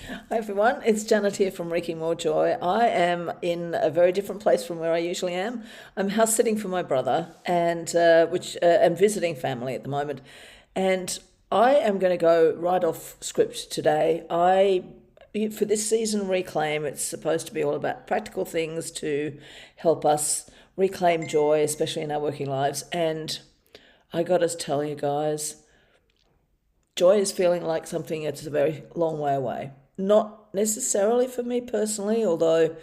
Hi everyone, it's Janet here from Wreaking More Joy. I am in a very different place from where I usually am. I'm house sitting for my brother and visiting family at the moment. And I am going to go right off script today. For this season Reclaim, it's supposed to be all about practical things to help us reclaim joy, especially in our working lives. And I got to tell you guys, joy is feeling like something that's a very long way away. Not necessarily for me personally, although,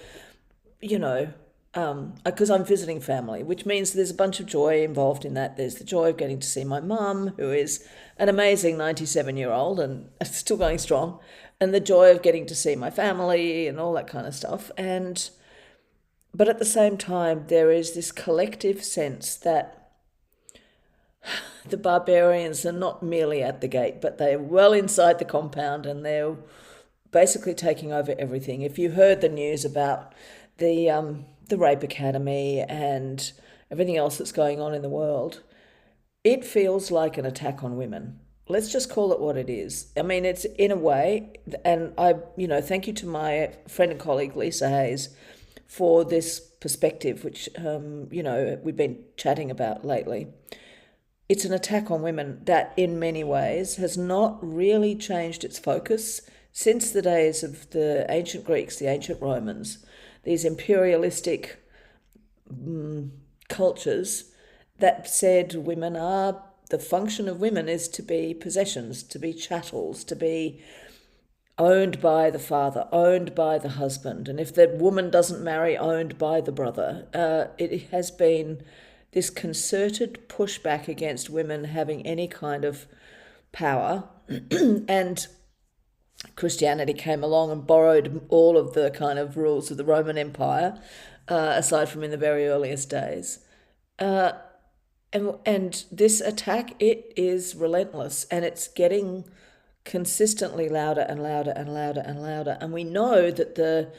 you know, because I'm visiting family, which means there's a bunch of joy involved in that. There's the joy of getting to see my mum, who is an amazing 97-year-old and still going strong, and the joy of getting to see my family and all that kind of stuff. But at the same time, there is this collective sense that the barbarians are not merely at the gate, but they're well inside the compound and they're basically taking over everything. If you heard the news about the rape academy and everything else that's going on in the world, it feels like an attack on women. Let's just call it what it is. I mean, it's in a way, and thank you to my friend and colleague Lisa Hayes for this perspective, which we've been chatting about lately. It's an attack on women that in many ways has not really changed its focus since the days of the ancient Greeks, the ancient Romans, these imperialistic cultures that said the function of women is to be possessions, to be chattels, to be owned by the father, owned by the husband. And if that woman doesn't marry, owned by the brother. It has been this concerted pushback against women having any kind of power. And Christianity came along and borrowed all of the kind of rules of the Roman Empire, aside from in the very earliest days. And this attack, it is relentless, and it's getting consistently louder and louder and louder and louder. And we know that the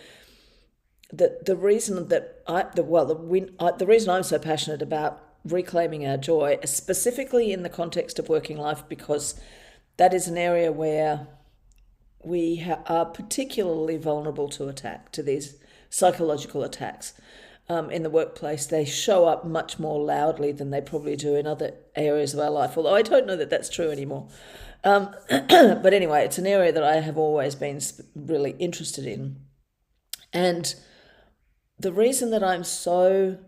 reason that the reason I'm so passionate about reclaiming our joy, specifically in the context of working life, because that is an area where we are particularly vulnerable to these psychological attacks. In the workplace, they show up much more loudly than they probably do in other areas of our life, although I don't know that that's true anymore. But anyway, it's an area that I have always been really interested in. And the reason that I'm so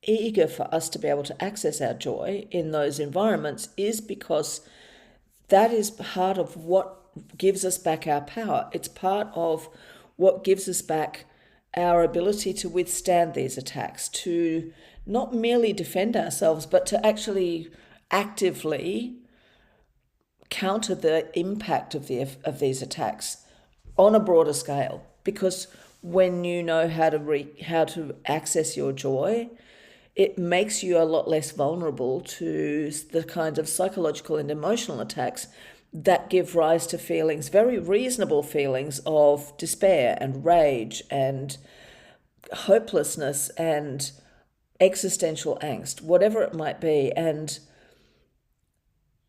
eager for us to be able to access our joy in those environments is because that is part of what gives us back our power. It's part of what gives us back our ability to withstand these attacks, to not merely defend ourselves, but to actually actively counter the impact of these attacks on a broader scale. Because when you know how to access your joy, it makes you a lot less vulnerable to the kind of psychological and emotional attacks that give rise to feelings, very reasonable feelings of despair and rage and hopelessness and existential angst, whatever it might be. And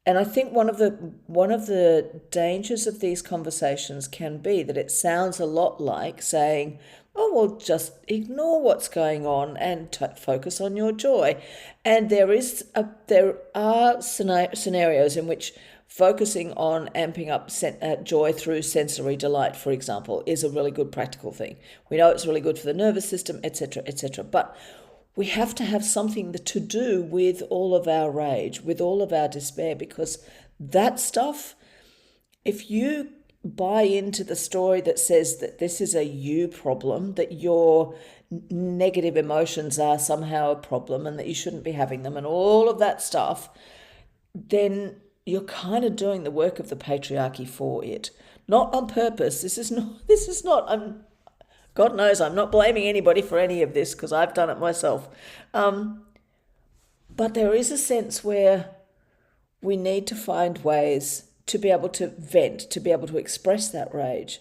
I think one of the dangers of these conversations can be that it sounds a lot like saying, "Oh, well, just ignore what's going on and focus on your joy." And there are scenarios in which focusing on amping up joy through sensory delight, for example, is a really good practical thing. We know it's really good for the nervous system, etc., etc. But we have to have something to do with all of our rage, with all of our despair, because that stuff, if you buy into the story that says that this is a you problem, that your negative emotions are somehow a problem and that you shouldn't be having them and all of that stuff, then you're kind of doing the work of the patriarchy for it. Not on purpose. This is not, God knows I'm not blaming anybody for any of this because I've done it myself. But there is a sense where we need to find ways to be able to vent, to be able to express that rage.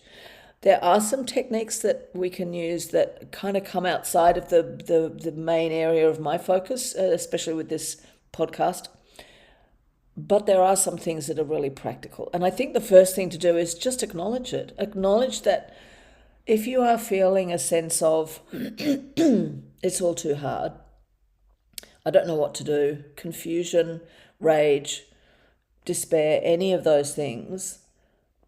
There are some techniques that we can use that kind of come outside of the main area of my focus, especially with this podcast. But there are some things that are really practical. And I think the first thing to do is just acknowledge it. Acknowledge that if you are feeling a sense of it's all too hard, I don't know what to do, confusion, rage, despair, any of those things,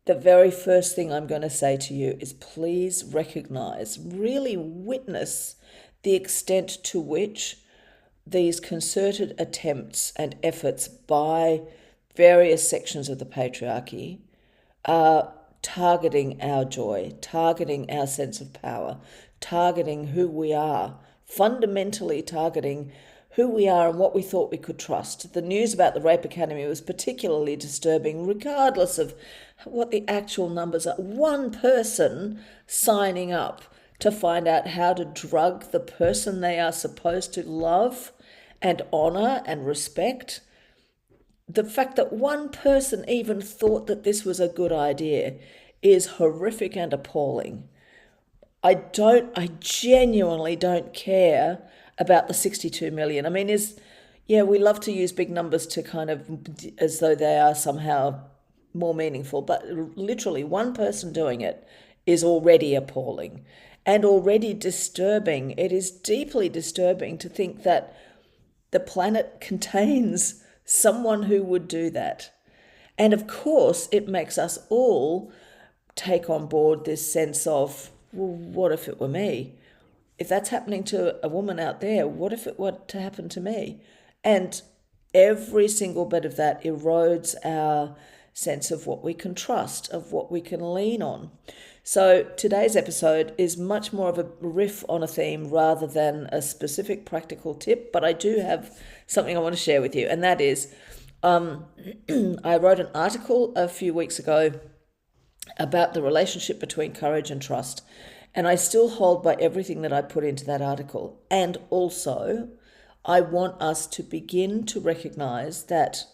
the very first thing I'm going to say to you is please recognize, really witness the extent to which these concerted attempts and efforts by various sections of the patriarchy are targeting our joy, targeting our sense of power, targeting who we are, fundamentally targeting who we are and what we thought we could trust. The news about the Rape Academy was particularly disturbing, regardless of what the actual numbers are. One person signing up to find out how to drug the person they are supposed to love and honor and respect. The fact that one person even thought that this was a good idea is horrific and appalling. I genuinely don't care about the 62 million. I mean, we love to use big numbers to kind of, as though they are somehow more meaningful, but literally one person doing it is already appalling and already disturbing. It is deeply disturbing to think that the planet contains someone who would do that. And of course, it makes us all take on board this sense of, well, what if it were me? If that's happening to a woman out there, what if it were to happen to me? And every single bit of that erodes our sense of what we can trust, of what we can lean on. So today's episode is much more of a riff on a theme rather than a specific practical tip, but I do have something I want to share with you, and that is I wrote an article a few weeks ago about the relationship between courage and trust, and I still hold by everything that I put into that article. And also, I want us to begin to recognize that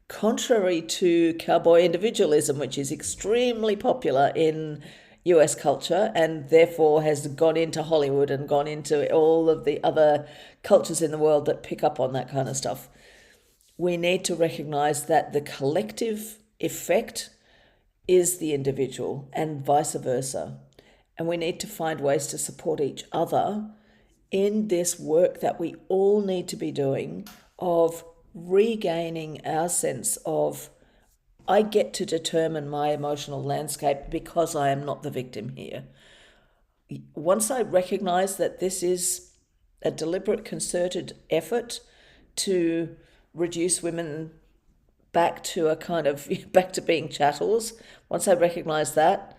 contrary to cowboy individualism, which is extremely popular in US culture and therefore has gone into Hollywood and gone into all of the other cultures in the world that pick up on that kind of stuff, we need to recognize that the collective effect is the individual and vice versa. And we need to find ways to support each other in this work that we all need to be doing of regaining our sense of, I get to determine my emotional landscape because I am not the victim here. Once I recognize that this is a deliberate, concerted effort to reduce women back to a kind of, back to being chattels, once I recognize that,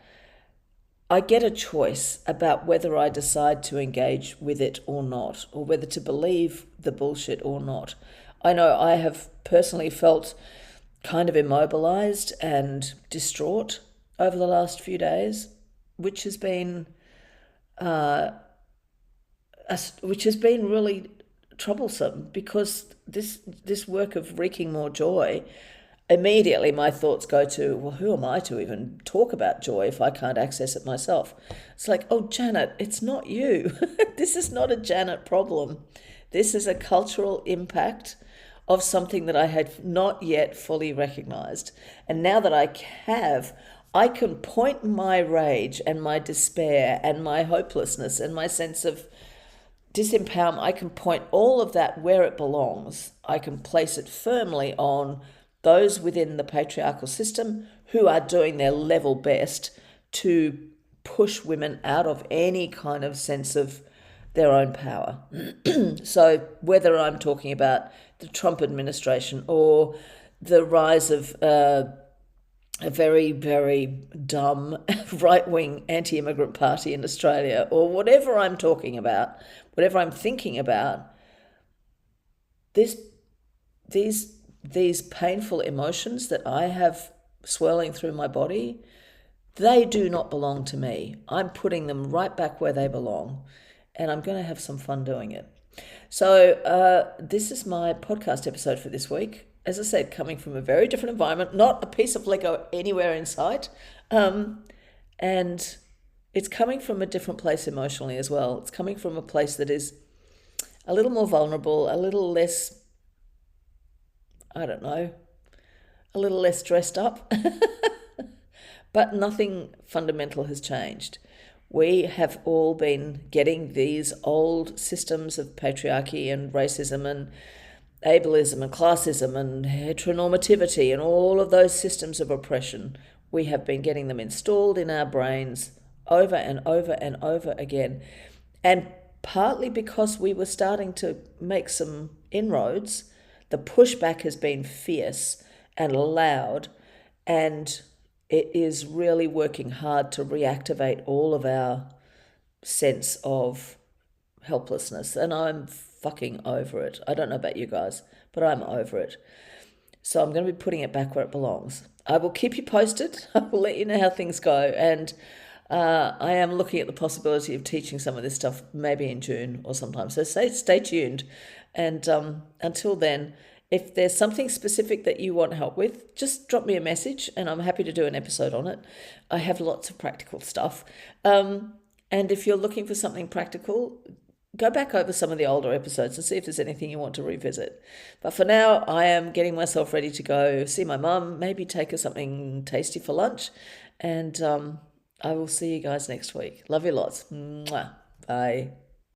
I get a choice about whether I decide to engage with it or not, or whether to believe the bullshit or not. I know I have personally felt kind of immobilized and distraught over the last few days, which has been really troublesome, because this work of wreaking more joy, immediately my thoughts go to, well, who am I to even talk about joy if I can't access it myself? It's like, oh, Janet, it's not you. This is not a Janet problem. This is a cultural impact of something that I had not yet fully recognized. And now that I have, I can point my rage and my despair and my hopelessness and my sense of disempowerment, I can point all of that where it belongs. I can place it firmly on those within the patriarchal system who are doing their level best to push women out of any kind of sense of their own power. So whether I'm talking about the Trump administration or the rise of a very, very dumb right-wing anti-immigrant party in Australia, or whatever I'm talking about, whatever I'm thinking about, these painful emotions that I have swirling through my body, they do not belong to me. I'm putting them right back where they belong, and I'm going to have some fun doing it. So this is my podcast episode for this week. As I said, coming from a very different environment, not a piece of Lego anywhere in sight. And it's coming from a different place emotionally as well. It's coming from a place that is a little more vulnerable, a little less, I don't know, a little less dressed up, but nothing fundamental has changed. We have all been getting these old systems of patriarchy and racism and ableism and classism and heteronormativity and all of those systems of oppression. We have been getting them installed in our brains over and over and over again. And partly because we were starting to make some inroads, the pushback has been fierce and loud, and it is really working hard to reactivate all of our sense of helplessness. And I'm fucking over it. I don't know about you guys, but I'm over it. So I'm going to be putting it back where it belongs. I will keep you posted. I will let you know how things go. And I am looking at the possibility of teaching some of this stuff maybe in June or sometime. So stay tuned. And until then, if there's something specific that you want help with, just drop me a message and I'm happy to do an episode on it. I have lots of practical stuff. And if you're looking for something practical, go back over some of the older episodes and see if there's anything you want to revisit. But for now, I am getting myself ready to go see my mum, maybe take her something tasty for lunch. And I will see you guys next week. Love you lots. Mwah. Bye.